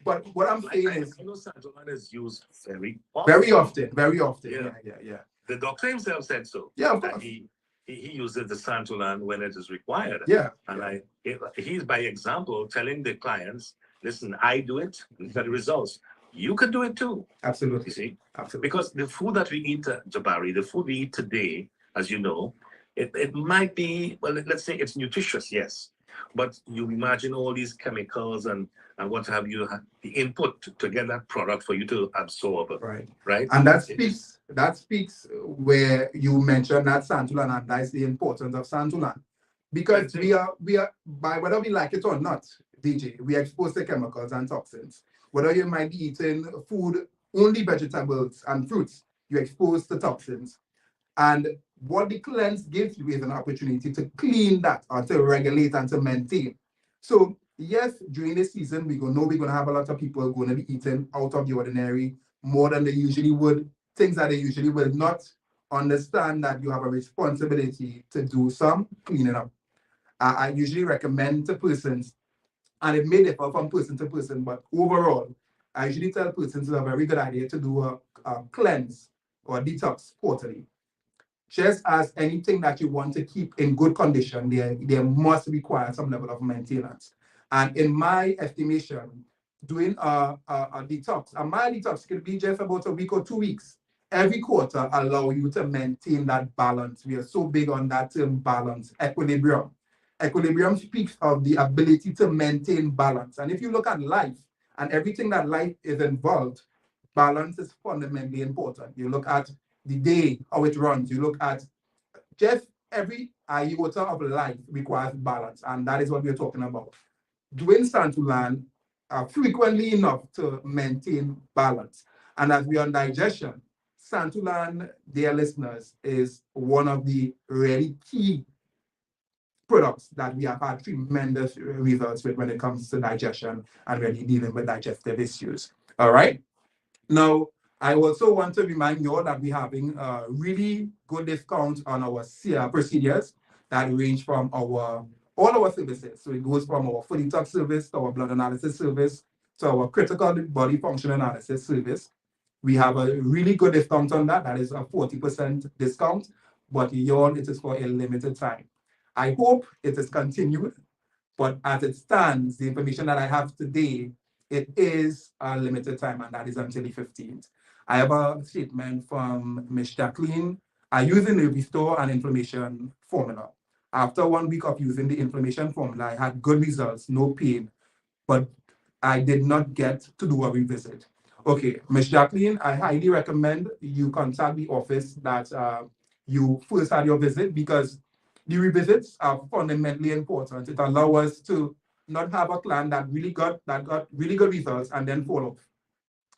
But what I'm saying is, I know Santolan is used very often. Yeah. The doctor himself said so. Yeah, of course. He uses the Santolan when it is required. Yeah. And he's by example telling the clients, listen, I do it, the results. You can do it too. Absolutely. You see? Absolutely. Because the food that we eat, Jabari, the food we eat today, as you know, it might be, well, let's say it's nutritious, yes. But you imagine all these chemicals and what have you, the input to get that product for you to absorb. Right. And that speaks where you mentioned that Santulan, and that's the importance of Santulan. Because we are by whether we like it or not, DJ, we are exposed to chemicals and toxins. Whether you might be eating food, only vegetables and fruits, you're exposed to toxins. And what the cleanse gives you is an opportunity to clean that or to regulate and to maintain. So yes, during this season, we're going to have a lot of people going to be eating out of the ordinary more than they usually would, things that they usually will not understand that you have a responsibility to do some cleaning up. I usually recommend to persons, and it may differ from person to person, but overall, I usually tell persons it's a very good idea to do a cleanse or detox quarterly. Just as anything that you want to keep in good condition, there must require some level of maintenance. And in my estimation, doing a detox, a mild detox could be just about a week or 2 weeks. Every quarter allow you to maintain that balance. We are so big on that term balance, equilibrium. Equilibrium speaks of the ability to maintain balance. And if you look at life and everything that life is involved, balance is fundamentally important. You look at the day, how it runs. You look at just every iota of life requires balance, and that is what we're talking about. Doing Santulan frequently enough to maintain balance. And as we are on digestion, Santulan, dear listeners, is one of the really key products that we have had tremendous results with when it comes to digestion and really dealing with digestive issues. All right. Now, I also want to remind you all that we're having really good discounts on our procedures that range from all our services. So it goes from our fully touch service to our blood analysis service to our critical body function analysis service. We have a really good discount on that. That is a 40% discount, but y'all, it is for a limited time. I hope it is continued, but as it stands, the information that I have today, it is a limited time, and that is until the 15th. I have a statement from Ms. Jacqueline. I use the nerve restore and inflammation formula. After 1 week of using the inflammation formula, I had good results, no pain, but I did not get to do a revisit. Okay, Ms. Jacqueline, I highly recommend you contact the office that you first had your visit, because the revisits are fundamentally important. It allows us to not have a client that got really good results and then fall off.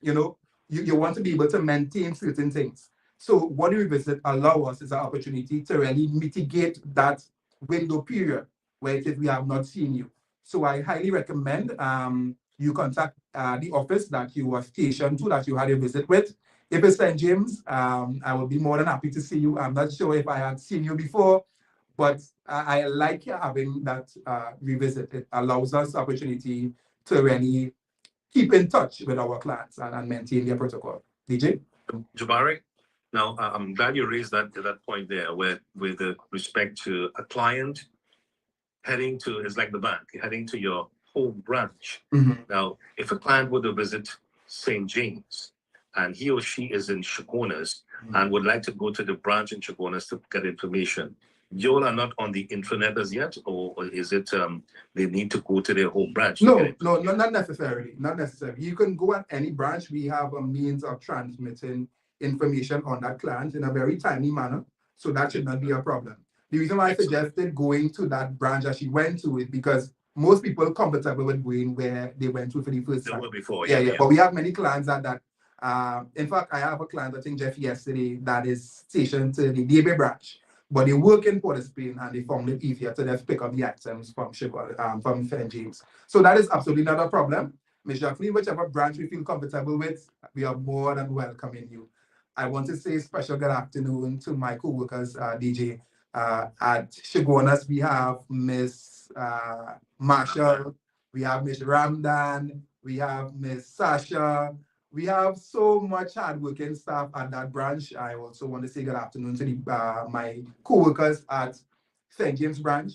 You know, you want to be able to maintain certain things. So what the revisit allows us is an opportunity to really mitigate that window period where it is we have not seen you. So I highly recommend you contact the office that you were stationed to, that you had a visit with. If it's St. James, I will be more than happy to see you. I'm not sure if I had seen you before, but I like having that revisit. It allows us the opportunity to really keep in touch with our clients and maintain their protocol. DJ? Jabari, now I'm glad you raised that point there, where with respect to a client heading to, it's like the bank, heading to your home branch. Mm-hmm. Now, if a client were to visit St. James and he or she is in Chaguanas and would like to go to the branch in Chaguanas to get information, you all are not on the intranet as yet, or is it they need to go to their home branch? No, not necessarily. Not necessarily. You can go at any branch. We have a means of transmitting information on that client in a very timely manner, so that should not be a problem. The reason why I suggested going to that branch that she went to is because most people are comfortable with going where they went to for the first time. Before, yeah. But we have many clients that in fact, I have a client, I think Jeff yesterday, that is stationed to the DB branch. But they work in Port of Spain and they found it easier to just pick up the items from St. James. So that is absolutely not a problem. Ms. Jacqueline, whichever branch we feel comfortable with, we are more than welcoming you. I want to say special good afternoon to my co-workers, DJ. At Shigonas, we have Miss Marshall, we have Miss Ramdan, we have Miss Sasha. We have so much hardworking staff at that branch. I also want to say good afternoon to my co-workers at St. James branch.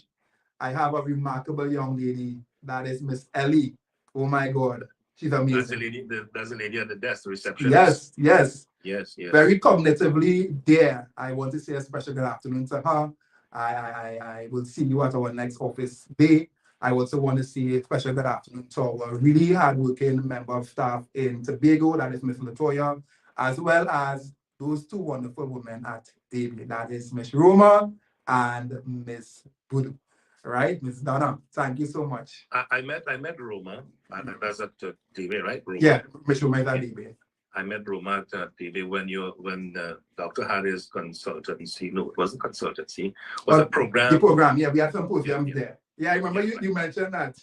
I have a remarkable young lady, that is Miss Ellie. Oh my God, she's amazing. That's the lady at the desk, the receptionist. Yes. Yes. Very cognitively there. I want to say a special good afternoon to her. I will see you at our next office day. I also want to say a special good afternoon to our really hardworking member of staff in Tobago, that is Miss Latoya, as well as those two wonderful women at David, that is Miss Roma and Miss Budu. Right, Miss Donna, thank you so much. I met Roma, and that's at David, right? Roma. Yeah, Miss Roma is at David. I met Roma at TV when Dr. had his consultancy. No, it wasn't consultancy. It was a program. The program, yeah, we had some programs there. Yeah, I remember you mentioned that.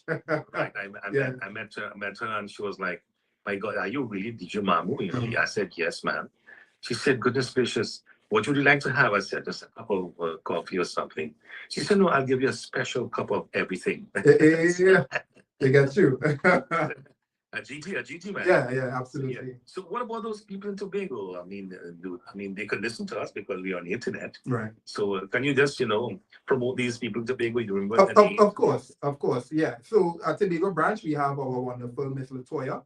Right, I met her, and she was like, "My God, are you really DJ Mamu?" You know, I said, "Yes, man." She said, "Goodness gracious, what would you like to have?" I said, "Just a cup of coffee or something." She said, "No, I'll give you a special cup of everything." Yeah, they get you. A GT man. Yeah, absolutely. Yeah. So what about those people in Tobago? I mean, they could listen to us because we're on the internet. Right. So can you just, promote these people in Tobago? You remember of course, yeah. So at Tobago branch, we have our wonderful Miss Latoya.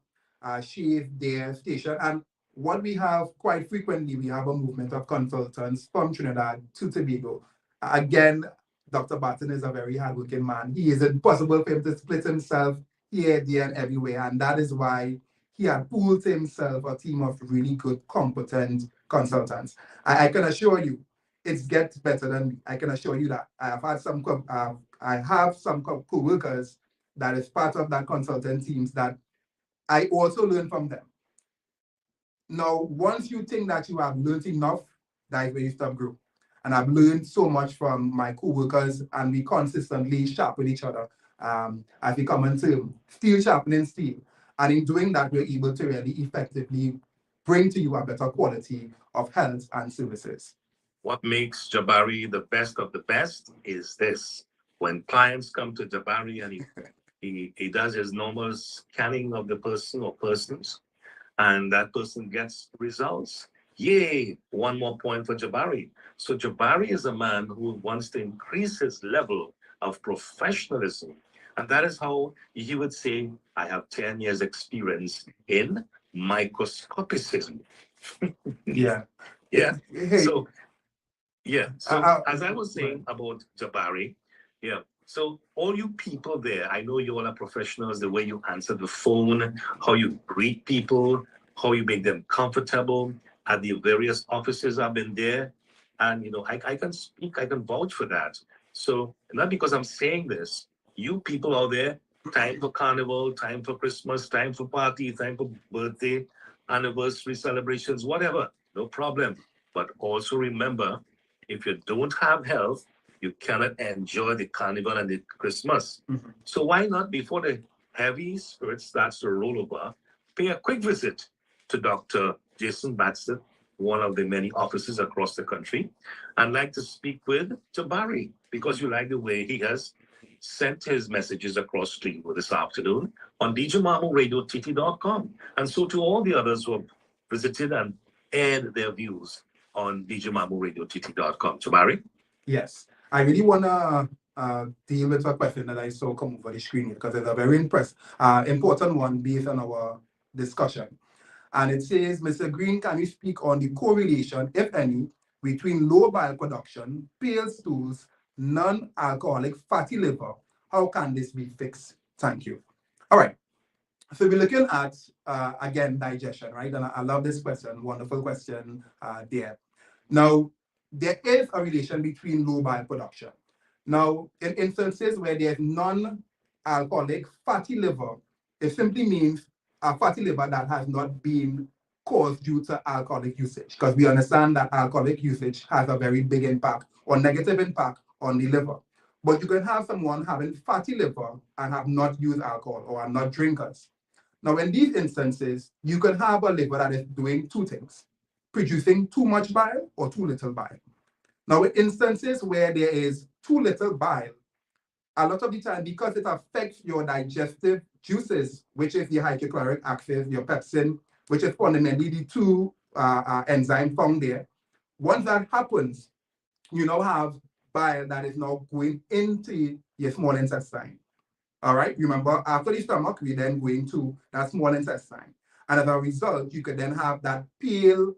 She is there stationed, and what we have quite frequently, we have a movement of consultants from Trinidad to Tobago. Again, Dr. Batson is a very hardworking man. He is impossible for him to split himself here, there, and everywhere. And that is why he had pulled to himself a team of really good, competent consultants. I can assure you, it gets better than me. I can assure you that. I have some co-workers that is part of that consultant teams that I also learn from them. Now, once you think that you have learned enough, that is where you stop growing. And I've learned so much from my co-workers, and we consistently sharpen each other. As we come into steel sharpening steel. And in doing that, we're able to really effectively bring to you a better quality of health and services. What makes Jabari the best of the best is this. When clients come to Jabari and he does his normal scanning of the person or persons, and that person gets results. Yay, one more point for Jabari. So Jabari is a man who wants to increase his level of professionalism. And that is how he would say, I have 10 years experience in microscopicism. Yeah. Yeah. Hey. So as I was saying about Jabari, yeah. So all you people there, I know you all are professionals, the way you answer the phone, how you greet people, how you make them comfortable at the various offices I've been there. And, I can speak, I can vouch for that. So not because I'm saying this, you people out there, time for carnival, time for Christmas, time for party, time for birthday, anniversary celebrations, whatever, no problem. But also remember, if you don't have health, you cannot enjoy the carnival and the Christmas. Mm-hmm. So why not, before the heavy spirit starts to roll over, pay a quick visit to Dr. Batson, one of the many offices across the country, and like to speak with Jabari, because you like the way he has sent his messages across to you this afternoon on djmamuradiott.com. And so to all the others who have visited and aired their views on djmamuradiott.com. Jabari? Yes. I really want to deal with a question that I saw come over the screen here, because it's a very important one based on our discussion. And it says, Mr. Green, can you speak on the correlation, if any, between low bile production, pale stools, non-alcoholic fatty liver? How can this be fixed? Thank you. All right. So we're looking at, again, digestion, right? And I love this question. Wonderful question there. Now, there is a relation between low bile production. Now, in instances where there's non-alcoholic fatty liver, it simply means a fatty liver that has not been caused due to alcoholic usage, because we understand that alcoholic usage has a very big impact or negative impact on the liver. But you can have someone having fatty liver and have not used alcohol or are not drinkers. Now, in these instances, you can have a liver that is doing two things, producing too much bile or too little bile. Now, in instances where there is too little bile, a lot of the time, because it affects your digestive juices, which is the hydrochloric acid, your pepsin, which is fundamentally the two enzymes found there. Once that happens, you now have bile that is now going into your small intestine. All right, remember, after the stomach, we then go into that small intestine. And as a result, you could then have that pale,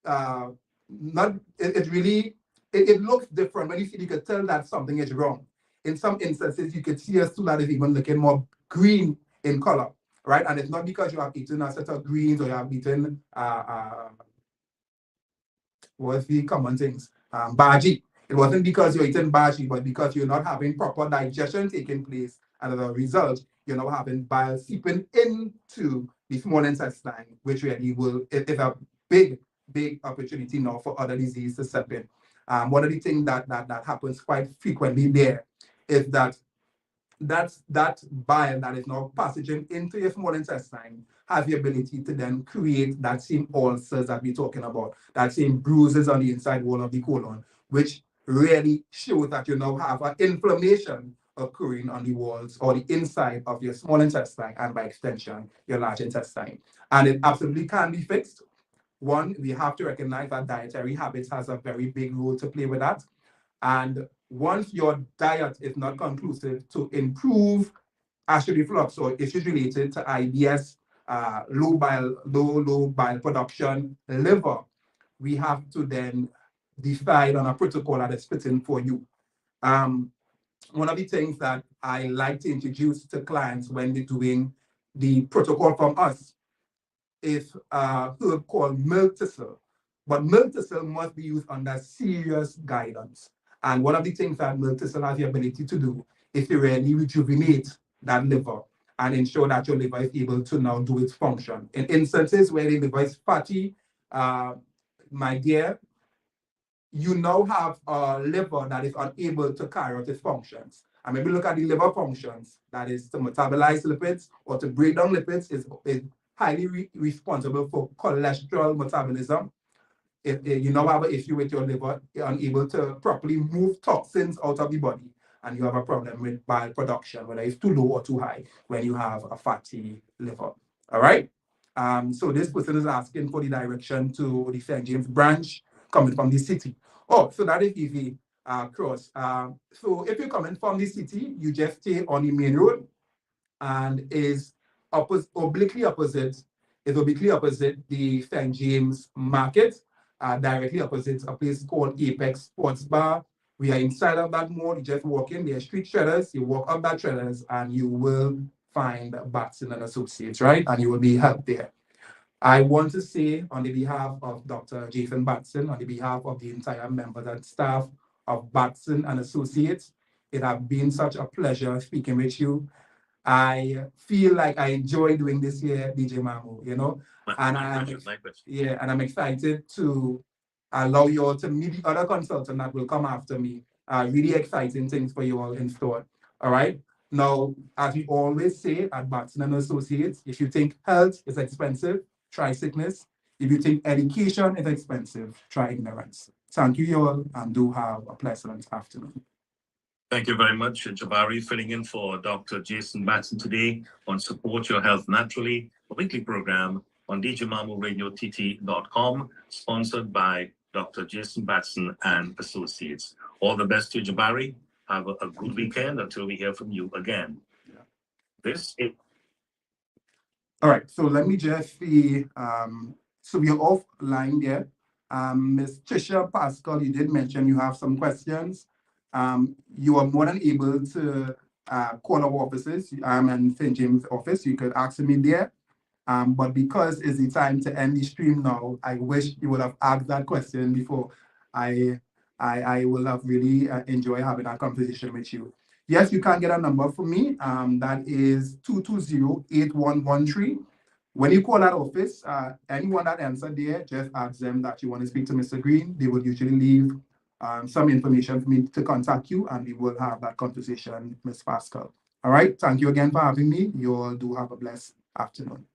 not, it looks different. When you see, you could tell that something is wrong. In some instances, you could see a stool that is even looking more green in color, right? And it's not because you have eaten a set of greens or you have eaten, what's the common things? Bhaji. It wasn't because you're eating bhaji, but because you're not having proper digestion taking place. And as a result, you're now having bile seeping into the small intestine, which really is a big opportunity now for other diseases to step in. One of the things that happens quite frequently there is that bile that is now passaging into your small intestine has the ability to then create that same ulcers that we're talking about, that same bruises on the inside wall of the colon, which really shows that you now have an inflammation occurring on the walls or the inside of your small intestine and by extension, your large intestine. And it absolutely can be fixed. One, we have to recognize that dietary habits has a very big role to play with that. And once your diet is not conclusive to improve acid reflux or issues related to IBS, low bile production, liver, we have to then decide on a protocol that is fitting for you. One of the things that I like to introduce to clients when they're doing the protocol from us is a herb called milk thistle. But milk thistle must be used under serious guidance. And one of the things that milk thistle has the ability to do is to really rejuvenate that liver and ensure that your liver is able to now do its function. In instances where the liver is fatty, my dear, you now have a liver that is unable to carry out its functions. And maybe look at the liver functions, that is to metabolize lipids or to break down lipids, is highly responsible for cholesterol metabolism. If you now have an issue with your liver, you're unable to properly move toxins out of the body, and you have a problem with bile production, whether it's too low or too high when you have a fatty liver. All right. So this person is asking for the direction to the St. James branch coming from the city. Oh, so that is easy, cross. So if you're coming from the city, you just stay on the main road and is obliquely opposite the St. James Market, directly opposite a place called Apex Sports Bar. We are inside of that mall. You just walk in, there are street traders, you walk up that traders, and you will find Batson and Associates, right? And you will be helped there. I want to say on the behalf of Dr. Jason Batson, on the behalf of the entire members and staff of Batson and Associates, it has been such a pleasure speaking with you. I feel like I enjoy doing this here, DJ Mamu, you know, and I'm excited to allow you all to meet the other consultants that will come after me. Really exciting things for you all in store. All right. Now, as we always say at Batson and Associates, if you think health is expensive, try sickness. If you think education is expensive, try ignorance. Thank you all, and do have a pleasant afternoon. Thank you very much, Jabari, filling in for Dr. Jason Batson today on Support Your Health Naturally, a weekly program on djmamuradiott.com, sponsored by Dr. Jason Batson and Associates. All the best to you, Jabari. Have a good weekend until we hear from you again. Yeah. This is... All right, so let me just see. So we're offline there. Ms. Trisha Pascal, you did mention you have some questions. You are more than able to call our offices. I'm in St. James office. You could ask me there. But because it's the time to end the stream now, I wish you would have asked that question before. I will have really enjoyed having that conversation with you. Yes, you can get a number for me. That is 220-8113. When you call that office, anyone that answered there, just ask them that you want to speak to Mr. Green. They will usually leave some information for me to contact you, and we will have that conversation, Ms. Pascal. All right. Thank you again for having me. You all do have a blessed afternoon.